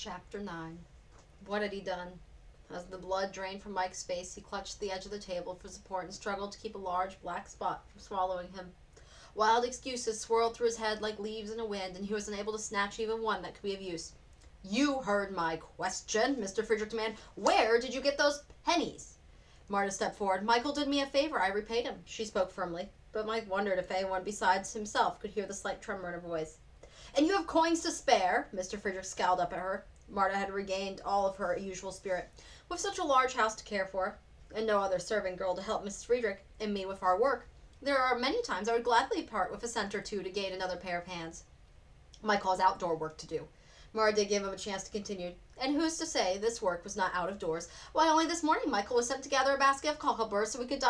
Chapter 9. What had he done? As the blood drained from Mike's face, he clutched the edge of the table for support and struggled to keep a large black spot from swallowing him. Wild excuses swirled through his head like leaves in a wind, and he was unable to snatch even one that could be of use. "You heard my question," Mr. Friedrich demanded. "Where did you get those pennies?" Marta stepped forward. "Michael did me a favor. I repaid him," she spoke firmly. But Mike wondered if anyone besides himself could hear the slight tremor in her voice. "And you have coins to spare?" Mr. Friedrich scowled up at her. Marta had regained all of her usual spirit. With such a large house to care for, and no other serving girl to help Mrs. Friedrich and me with our work, there are many times I would gladly part with a cent or two to gain another pair of hands. Michael has outdoor work to do. Marta did give him a chance to continue. And who's to say this work was not out of doors? Why, only this morning Michael was sent to gather a basket of cockleburrs so we could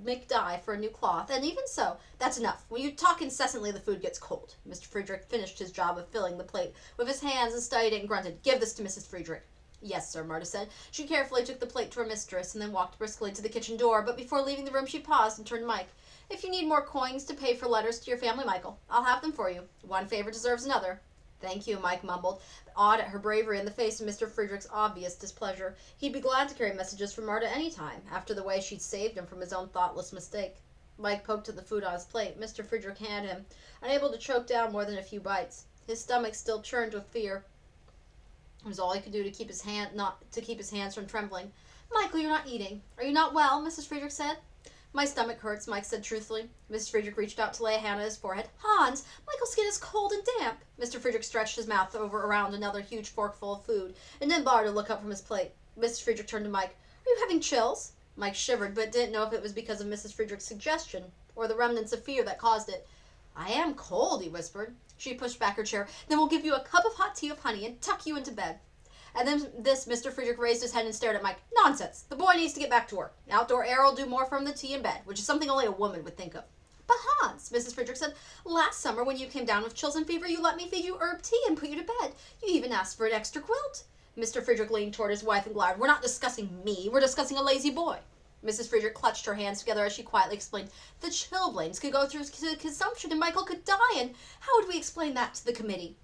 make dye for a new cloth, and even so, that's enough. When you talk incessantly, the food gets cold. Mr. Friedrich finished his job of filling the plate with his hands and studied it and grunted. "Give this to Mrs. Friedrich." "Yes, sir," Marta said. She carefully took the plate to her mistress and then walked briskly to the kitchen door, but before leaving the room she paused and turned to Mike. "If you need more coins to pay for letters to your family, Michael, I'll have them for you. One favor deserves another." "Thank you," Mike mumbled, awed at her bravery in the face of Mr. Friedrich's obvious displeasure. He'd be glad to carry messages from Marta any time, after the way she'd saved him from his own thoughtless mistake. Mike poked at the food on his plate. Mr. Friedrich handed him, unable to choke down more than a few bites. His stomach still churned with fear. It was all he could do to keep his hands from trembling. "Michael, you're not eating. Are you not well?" Mrs. Friedrich said. "My stomach hurts," Mike said truthfully. Mrs. Friedrich reached out to lay a hand on his forehead. "Hans, Michael's skin is cold and damp." Mr. Friedrich stretched his mouth around another huge forkful of food, and then bothered to look up from his plate. Mrs. Friedrich turned to Mike. "Are you having chills?" Mike shivered, but didn't know if it was because of Mrs. Friedrich's suggestion, or the remnants of fear that caused it. "I am cold," he whispered. She pushed back her chair. "Then we'll give you a cup of hot tea with honey and tuck you into bed." And then Mr. Friedrich raised his head and stared at Mike. "Nonsense. The boy needs to get back to work. Outdoor air will do more for him than tea in bed, which is something only a woman would think of." "But Hans," Mrs. Friedrich said, "last summer when you came down with chills and fever, you let me feed you herb tea and put you to bed. You even asked for an extra quilt." Mr. Friedrich leaned toward his wife and glowered. "We're not discussing me. We're discussing a lazy boy." Mrs. Friedrich clutched her hands together as she quietly explained. "The chilblains could go through consumption and Michael could die, and how would we explain that to the committee?"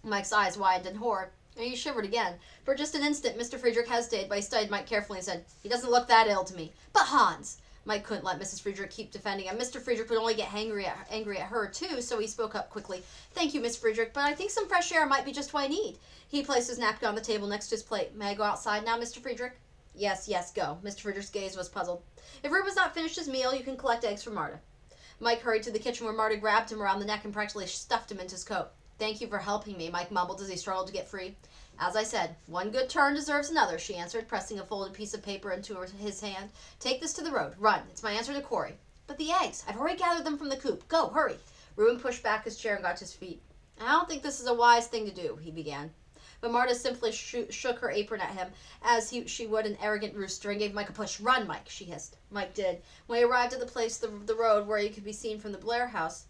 Mike's eyes widened in horror. And he shivered again. For just an instant, Mr. Friedrich hesitated, but he studied Mike carefully and said, "He doesn't look that ill to me." "But Hans!" Mike couldn't let Mrs. Friedrich keep defending him. Mr. Friedrich would only get angry at her, too, so he spoke up quickly. "Thank you, Miss Friedrich, but I think some fresh air might be just what I need." He placed his napkin on the table next to his plate. "May I go outside now, Mr. Friedrich?" Yes, go." Mr. Friedrich's gaze was puzzled. "If Ruben's not finished his meal, you can collect eggs for Marta." Mike hurried to the kitchen where Marta grabbed him around the neck and practically stuffed him into his coat. "Thank you for helping me," Mike mumbled as he struggled to get free. "As I said, one good turn deserves another," she answered, pressing a folded piece of paper into his hand. "Take this to the road. Run. It's my answer to Corey." "But the eggs. I've already gathered them from the coop. Go, hurry." Ruben pushed back his chair and got to his feet. "I don't think this is a wise thing to do," he began. But Marta simply shook her apron at him as she would an arrogant rooster and gave Mike a push. "Run, Mike," she hissed. Mike did. When he arrived at the place, the road where he could be seen from the Blair house,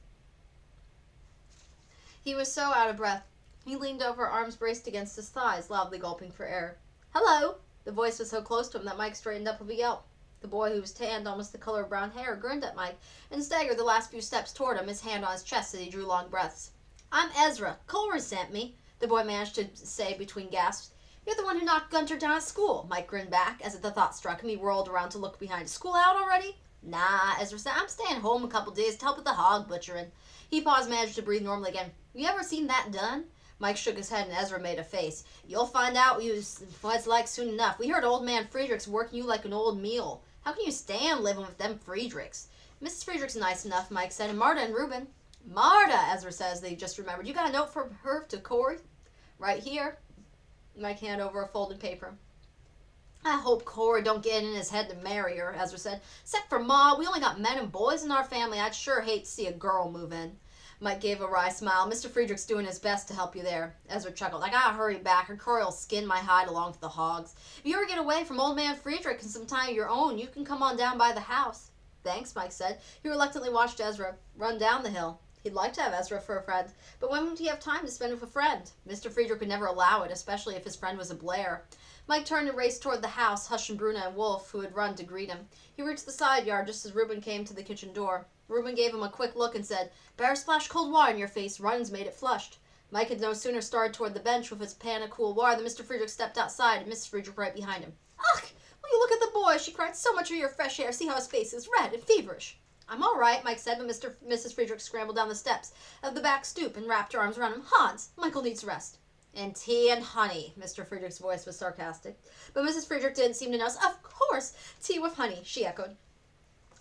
he was so out of breath. He leaned over, arms braced against his thighs, loudly gulping for air. "Hello!" The voice was so close to him that Mike straightened up with a yelp. The boy, who was tanned almost the color of brown hair, grinned at Mike and staggered the last few steps toward him, his hand on his chest as he drew long breaths. "I'm Ezra. Corey sent me," the boy managed to say between gasps. "You're the one who knocked Gunter down at school." Mike grinned back. As the thought struck him, he whirled around to look behind. "School out already?" "Nah," Ezra said. "I'm staying home a couple days to help with the hog butchering." He paused, managed to breathe normally again. "You ever seen that done?" Mike shook his head and Ezra made a face. "You'll find out what it's like soon enough. We heard old man Friedrich's working you like an old mule. How can you stand living with them Friedrichs?" "Mrs. Friedrich's nice enough," Mike said, "and Marta and Ruben." "Marta," Ezra says, they just remembered. "You got a note from her to Corey?" "Right here." Mike handed over a folded paper. "I hope Corey don't get it in his head to marry her," Ezra said. "Except for Ma, we only got men and boys in our family. I'd sure hate to see a girl move in." Mike gave a wry smile. "Mr. Friedrich's doing his best to help you there." Ezra chuckled. "I gotta hurry back, or Corey'll skin my hide along with the hogs. If you ever get away from old man Friedrich and some time of your own, you can come on down by the house." "Thanks," Mike said. He reluctantly watched Ezra run down the hill. He'd like to have Ezra for a friend, but when would he have time to spend with a friend? Mr. Friedrich would never allow it, especially if his friend was a Blair. Mike turned and raced toward the house, hushing Bruna and Wolf, who had run to greet him. He reached the side yard just as Ruben came to the kitchen door. Ruben gave him a quick look and said, "Better splash cold water in your face. Running's made it flushed." Mike had no sooner started toward the bench with his pan of cool water than Mr. Friedrich stepped outside, and Mrs. Friedrich right behind him. Ugh! Will you look at the boy? She cried. So much of your fresh air. See how his face is red and feverish. I'm all right, Mike said, but Mrs. Friedrich scrambled down the steps of the back stoop and wrapped her arms around him. Hans, Michael needs rest. And tea and honey. Mr. Friedrich's voice was sarcastic. But Mrs. Friedrich didn't seem to notice. Of course, tea with honey, she echoed.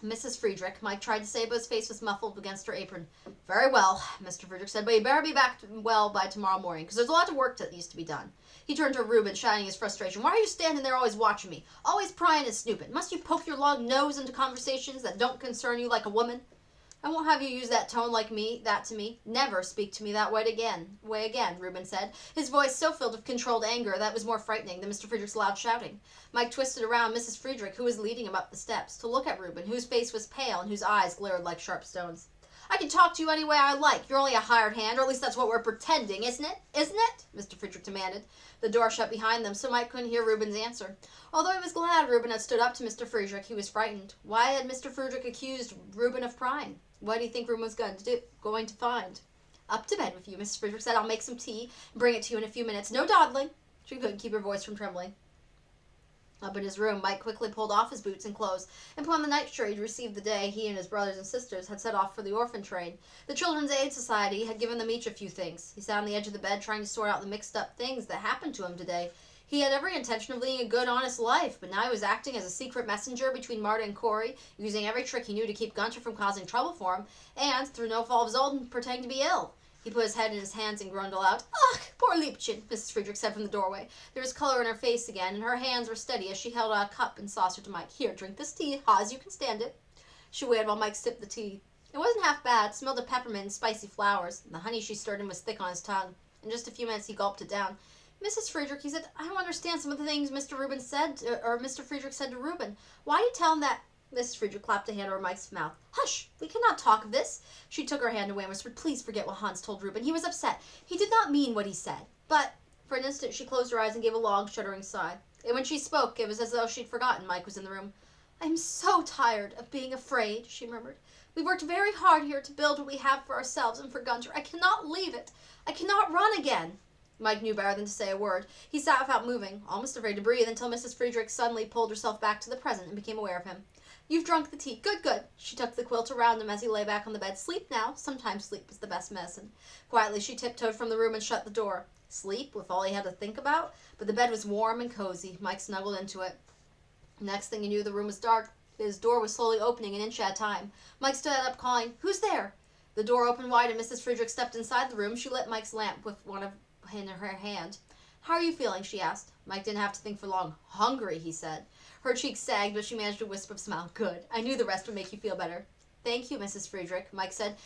Mrs. Friedrich, Mike tried to say, but his face was muffled against her apron. Very well, Mr. Friedrich said, but you better be back well by tomorrow morning, because there's a lot of work that needs to be done. He turned to Reuben, shouting his frustration. Why are you standing there always watching me? Always prying and snooping. Must you poke your long nose into conversations that don't concern you like a woman? I won't have you use that tone like that to me. Never speak to me that way again, Reuben said, his voice so filled with controlled anger that it was more frightening than Mr. Friedrich's loud shouting. Mike twisted around Mrs. Friedrich, who was leading him up the steps, to look at Reuben, whose face was pale and whose eyes glared like sharp stones. I can talk to you any way I like. You're only a hired hand, or at least that's what we're pretending, isn't it? Isn't it? Mr. Friedrich demanded. The door shut behind them, so Mike couldn't hear Reuben's answer. Although he was glad Reuben had stood up to Mr. Friedrich, he was frightened. Why had Mr. Friedrich accused Reuben of prying? What do you think Reuben was going to find? Up to bed with you, Mrs. Friedrich said. I'll make some tea and bring it to you in a few minutes. No dawdling. She couldn't keep her voice from trembling. Up in his room, Mike quickly pulled off his boots and clothes and put on the nightshirt he'd received the day he and his brothers and sisters had set off for the orphan train. The Children's Aid Society had given them each a few things. He sat on the edge of the bed trying to sort out the mixed-up things that happened to him today. He had every intention of leading a good, honest life, but now he was acting as a secret messenger between Marta and Corey, using every trick he knew to keep Gunter from causing trouble for him, and, through no fault of his own, pretending to be ill. He put his head in his hands and groaned aloud. Ugh, poor Liebchen, Mrs. Friedrich said from the doorway. There was color in her face again, and her hands were steady as she held out a cup and saucer to Mike. Here, drink this tea, Hawes, you can stand it. She waited while Mike sipped the tea. It wasn't half bad. It smelled of peppermint and spicy flowers, and the honey she stirred in was thick on his tongue. In just a few minutes he gulped it down. Mrs. Friedrich, he said, I don't understand some of the things Mr. Friedrich said to Reuben. Why did you tell him that? Mrs. Friedrich clapped a hand over Mike's mouth. Hush! We cannot talk of this. She took her hand away and whispered, Please forget what Hans told Reuben. He was upset. He did not mean what he said. But, for an instant, she closed her eyes and gave a long, shuddering sigh. And when she spoke, it was as though she'd forgotten Mike was in the room. I am so tired of being afraid, she murmured. We've worked very hard here to build what we have for ourselves and for Gunter. I cannot leave it. I cannot run again. Mike knew better than to say a word. He sat without moving, almost afraid to breathe, until Mrs. Friedrich suddenly pulled herself back to the present and became aware of him. You've drunk the tea. Good, good. She tucked the quilt around him as he lay back on the bed. Sleep now. Sometimes sleep is the best medicine. Quietly, she tiptoed from the room and shut the door. Sleep, with all he had to think about? But the bed was warm and cozy. Mike snuggled into it. Next thing he knew, the room was dark. His door was slowly opening an inch at a time. Mike stood up, calling, Who's there? The door opened wide, and Mrs. Friedrich stepped inside the room. She lit Mike's lamp with one in her hand. How are you feeling? She asked. Mike didn't have to think for long. Hungry, he said. Her cheeks sagged, but she managed to whisper a smile. Good. I knew the rest would make you feel better. Thank you, Mrs. Friedrich, Mike said.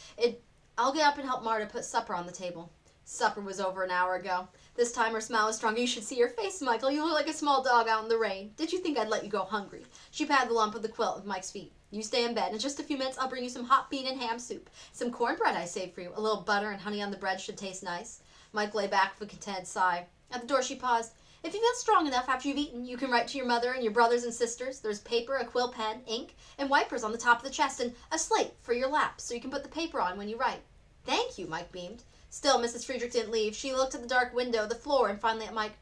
I'll get up and help Marta put supper on the table. Supper was over an hour ago. This time her smile was stronger. You should see your face, Michael. You look like a small dog out in the rain. Did you think I'd let you go hungry? She patted the lump of the quilt with Mike's feet. You stay in bed. In just a few minutes, I'll bring you some hot bean and ham soup. Some cornbread I saved for you. A little butter and honey on the bread should taste nice. Mike lay back with a contented sigh. At the door she paused. If you feel strong enough after you've eaten, you can write to your mother and your brothers and sisters. There's paper, a quill pen, ink, and wipers on the top of the chest, and a slate for your lap, so you can put the paper on when you write. Thank you, Mike beamed. Still, Mrs. Friedrich didn't leave. She looked at the dark window, the floor, and finally at Mike.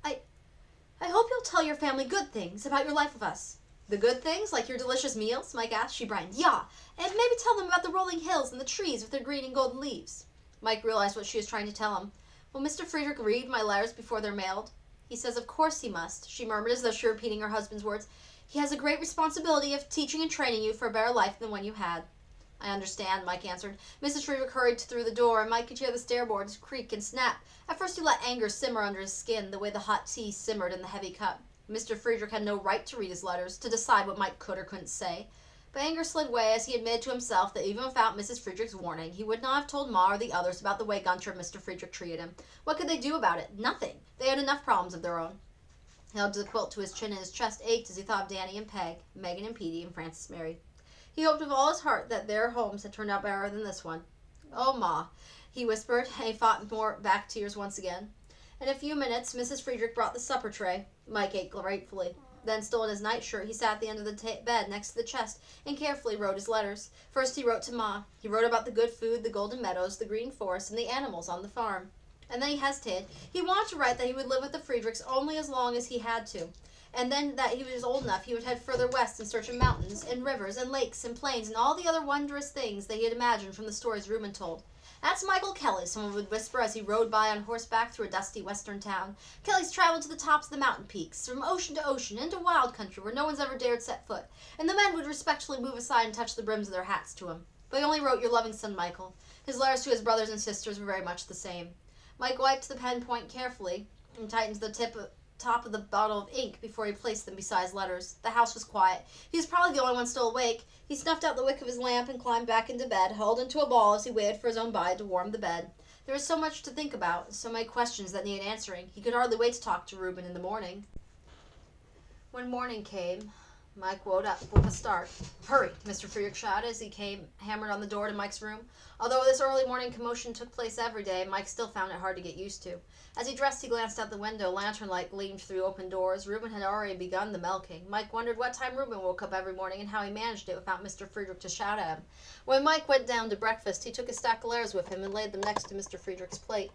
I hope you'll tell your family good things about your life with us. The good things, like your delicious meals? Mike asked. She brightened. Yeah, and maybe tell them about the rolling hills and the trees with their green and golden leaves. Mike realized what she was trying to tell him. Will Mr. Friedrich read my letters before they're mailed? He says of course he must, she murmured as though she were repeating her husband's words. He has a great responsibility of teaching and training you for a better life than one you had. I understand, Mike answered. Mrs. Friedrich hurried through the door, and Mike could hear the stairboards creak and snap. At first he let anger simmer under his skin, the way the hot tea simmered in the heavy cup. Mr. Friedrich had no right to read his letters, to decide what Mike could or couldn't say. But anger slid away as he admitted to himself that even without Mrs. Friedrich's warning, he would not have told Ma or the others about the way Gunter and Mr. Friedrich treated him. What could they do about it? Nothing. They had enough problems of their own. He held the quilt to his chin, and his chest ached as he thought of Danny and Peg, Megan and Petey, and Francis Mary. He hoped with all his heart that their homes had turned out better than this one. Oh, Ma, he whispered, and he fought more back tears once again. In a few minutes, Mrs. Friedrich brought the supper tray. Mike ate gratefully. Then, still in his nightshirt, he sat at the end of the bed next to the chest and carefully wrote his letters. First he wrote to Ma. He wrote about the good food, the golden meadows, the green forest, and the animals on the farm. And then he hesitated. He wanted to write that he would live with the Friedrichs only as long as he had to. And then that he was old enough, he would head further west in search of mountains, and rivers, and lakes, and plains, and all the other wondrous things that he had imagined from the stories Reuben told. "That's Michael Kelly," someone would whisper as he rode by on horseback through a dusty western town. "Kelly's traveled to the tops of the mountain peaks, from ocean to ocean, into wild country where no one's ever dared set foot, and the men would respectfully move aside and touch the brims of their hats to him. But he only wrote, 'Your loving son, Michael.' His letters to his brothers and sisters were very much the same." Mike wiped the pen point carefully and tightened the top of the bottle of ink before he placed them beside his letters. The house was quiet. He was probably the only one still awake. He snuffed out the wick of his lamp and climbed back into bed, huddled into a ball as he waited for his own body to warm the bed. There was so much to think about, so many questions that needed answering. He could hardly wait to talk to Reuben in the morning. When morning came, Mike woke up with a start. "Hurry!" Mr. Friedrich shouted as he hammered on the door to Mike's room. Although this early morning commotion took place every day, Mike still found it hard to get used to. As he dressed, he glanced out the window. Lantern light gleamed through open doors. Reuben had already begun the milking. Mike wondered what time Reuben woke up every morning and how he managed it without Mr. Friedrich to shout at him. When Mike went down to breakfast, he took a stack of letters with him and laid them next to Mr. Friedrich's plate.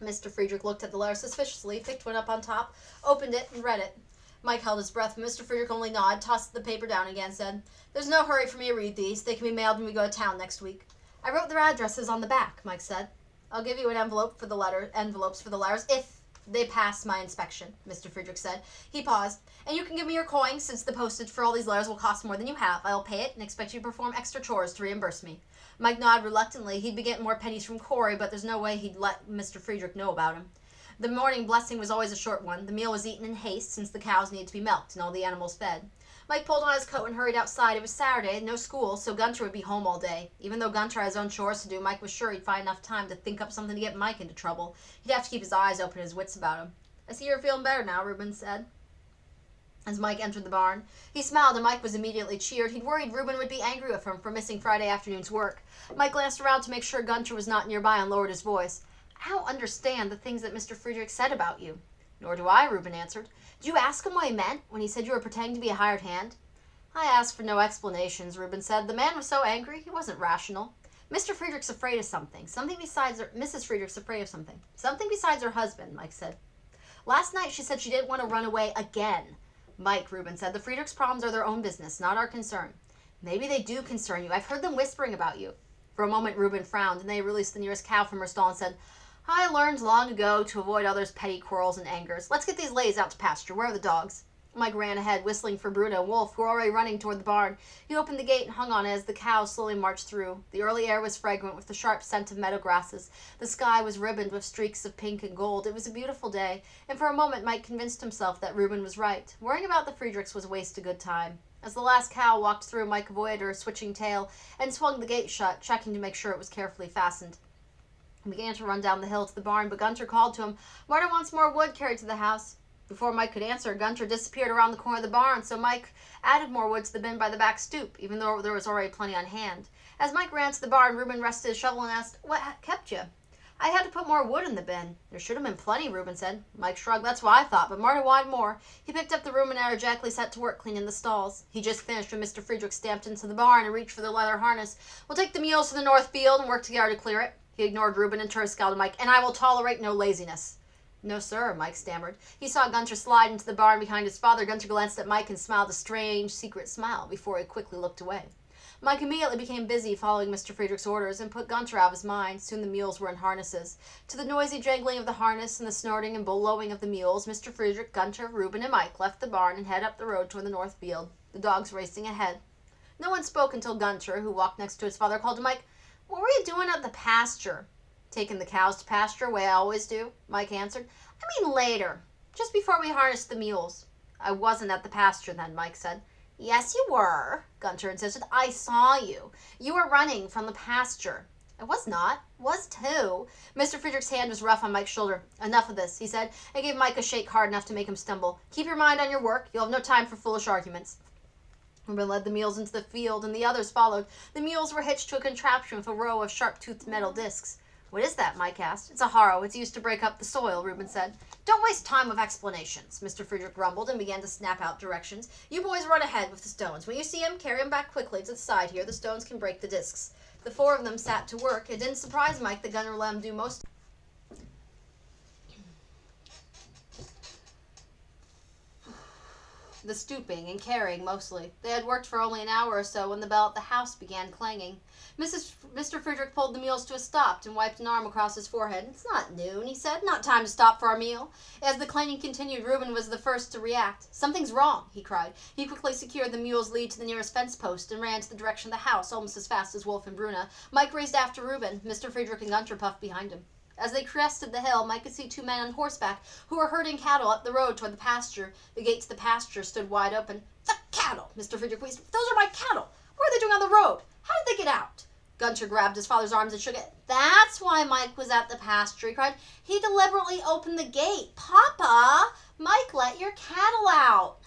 Mr. Friedrich looked at the letter suspiciously, picked one up on top, opened it, and read it. Mike held his breath, but Mr. Friedrich only nodded, tossed the paper down again, and said, "There's no hurry for me to read these. They can be mailed when we go to town next week." "I wrote their addresses on the back," Mike said. "I'll give you an envelopes for the letters if they pass my inspection," Mr. Friedrich said. He paused. "And you can give me your coins, since the postage for all these letters will cost more than you have. I'll pay it and expect you to perform extra chores to reimburse me." Mike nodded reluctantly. He'd be getting more pennies from Corey, but there's no way he'd let Mr. Friedrich know about him. The morning blessing was always a short one. The meal was eaten in haste, since the cows needed to be milked and all the animals fed. Mike pulled on his coat and hurried outside. It was Saturday, no school, so Gunter would be home all day. Even though Gunter had his own chores to do, Mike was sure he'd find enough time to think up something to get Mike into trouble. He'd have to keep his eyes open and his wits about him. "I see you're feeling better now," Reuben said, as Mike entered the barn. He smiled, and Mike was immediately cheered. He'd worried Reuben would be angry with him for missing Friday afternoon's work. Mike glanced around to make sure Gunter was not nearby and lowered his voice. "I don't understand the things that Mr. Friedrich said about you." "Nor do I," Reuben answered. "Did you ask him what he meant when he said you were pretending to be a hired hand?" "I asked for no explanations," Reuben said. "The man was so angry, he wasn't rational. Mr. Friedrich's afraid of something. Mrs. Friedrich's afraid of something. Something besides her husband," Mike said. "Last night she said she didn't want to run away again." "Mike," Reuben said, "the Friedrichs' problems are their own business, not our concern." "Maybe they do concern you. I've heard them whispering about you." For a moment Reuben frowned, and then he released the nearest cow from her stall and said, "I learned long ago to avoid others' petty quarrels and angers. Let's get these ladies out to pasture. Where are the dogs?" Mike ran ahead, whistling for Bruno and Wolf, who were already running toward the barn. He opened the gate and hung on it as the cows slowly marched through. The early air was fragrant with the sharp scent of meadow grasses. The sky was ribboned with streaks of pink and gold. It was a beautiful day, and for a moment Mike convinced himself that Reuben was right. Worrying about the Friedrichs was a waste of good time. As the last cow walked through, Mike avoided her switching tail and swung the gate shut, checking to make sure it was carefully fastened. He began to run down the hill to the barn, but Gunter called to him, "Marta wants more wood carried to the house." Before Mike could answer, Gunter disappeared around the corner of the barn, so Mike added more wood to the bin by the back stoop, even though there was already plenty on hand. As Mike ran to the barn, Reuben rested his shovel and asked, "What kept you?" "I had to put more wood in the bin." "There should have been plenty," Reuben said. Mike shrugged. "That's what I thought, but Marta wanted more." He picked up the room and energetically set to work cleaning the stalls. He just finished when Mr. Friedrich stamped into the barn and reached for the leather harness. "We'll take the mules to the north field and work together to clear it." He ignored Reuben and turned scowled at Mike. "And I will tolerate no laziness." "No, sir," Mike stammered. He saw Gunter slide into the barn behind his father. Gunter glanced at Mike and smiled a strange, secret smile before he quickly looked away. Mike immediately became busy following Mr. Friedrich's orders and put Gunter out of his mind. Soon the mules were in harnesses. To the noisy jangling of the harness and the snorting and blowing of the mules, Mr. Friedrich, Gunter, Reuben, and Mike left the barn and headed up the road toward the north field, the dogs racing ahead. No one spoke until Gunter, who walked next to his father, called to Mike, "What were you doing at the pasture?" "Taking the cows to pasture, way I always do," Mike answered. "I mean later, just before we harnessed the mules." "I wasn't at the pasture then," Mike said. "Yes, you were," Gunter insisted. "I saw you. You were running from the pasture." "I was not. Was too." Mr. Friedrich's hand was rough on Mike's shoulder. "Enough of this," he said, and gave Mike a shake hard enough to make him stumble. "Keep your mind on your work. You'll have no time for foolish arguments." Reuben led the mules into the field, and the others followed. The mules were hitched to a contraption with a row of sharp-toothed metal discs. "What is that?" Mike asked. "It's a harrow. It's used to break up the soil," Reuben said. "Don't waste time with explanations," Mr. Friedrich grumbled and began to snap out directions. "You boys run ahead with the stones. When you see him, carry him back quickly to the side here. The stones can break the discs." The four of them sat to work. It didn't surprise Mike that Gunter let him do most the stooping and carrying mostly. They had worked for only an hour or so when the bell at the house began clanging. Mr. Friedrich pulled the mules to a stop and wiped an arm across his forehead. "It's not noon," he said. "Not time to stop for our meal." As the clanging continued, Reuben was the first to react. "Something's wrong," he cried. He quickly secured the mule's lead to the nearest fence post and ran to the direction of the house almost as fast as Wolf and Bruna. Mike raced after Reuben. Mr. Friedrich and Gunter puffed behind him. As they crested the hill, Mike could see two men on horseback who were herding cattle up the road toward the pasture. The gate to the pasture stood wide open. "The cattle!" Mr. Friedrich wheezed. "Those are my cattle! What are they doing on the road? How did they get out?" Gunter grabbed his father's arms and shook it. "That's why Mike was at the pasture," he cried. "He deliberately opened the gate. Papa, Mike let your cattle out."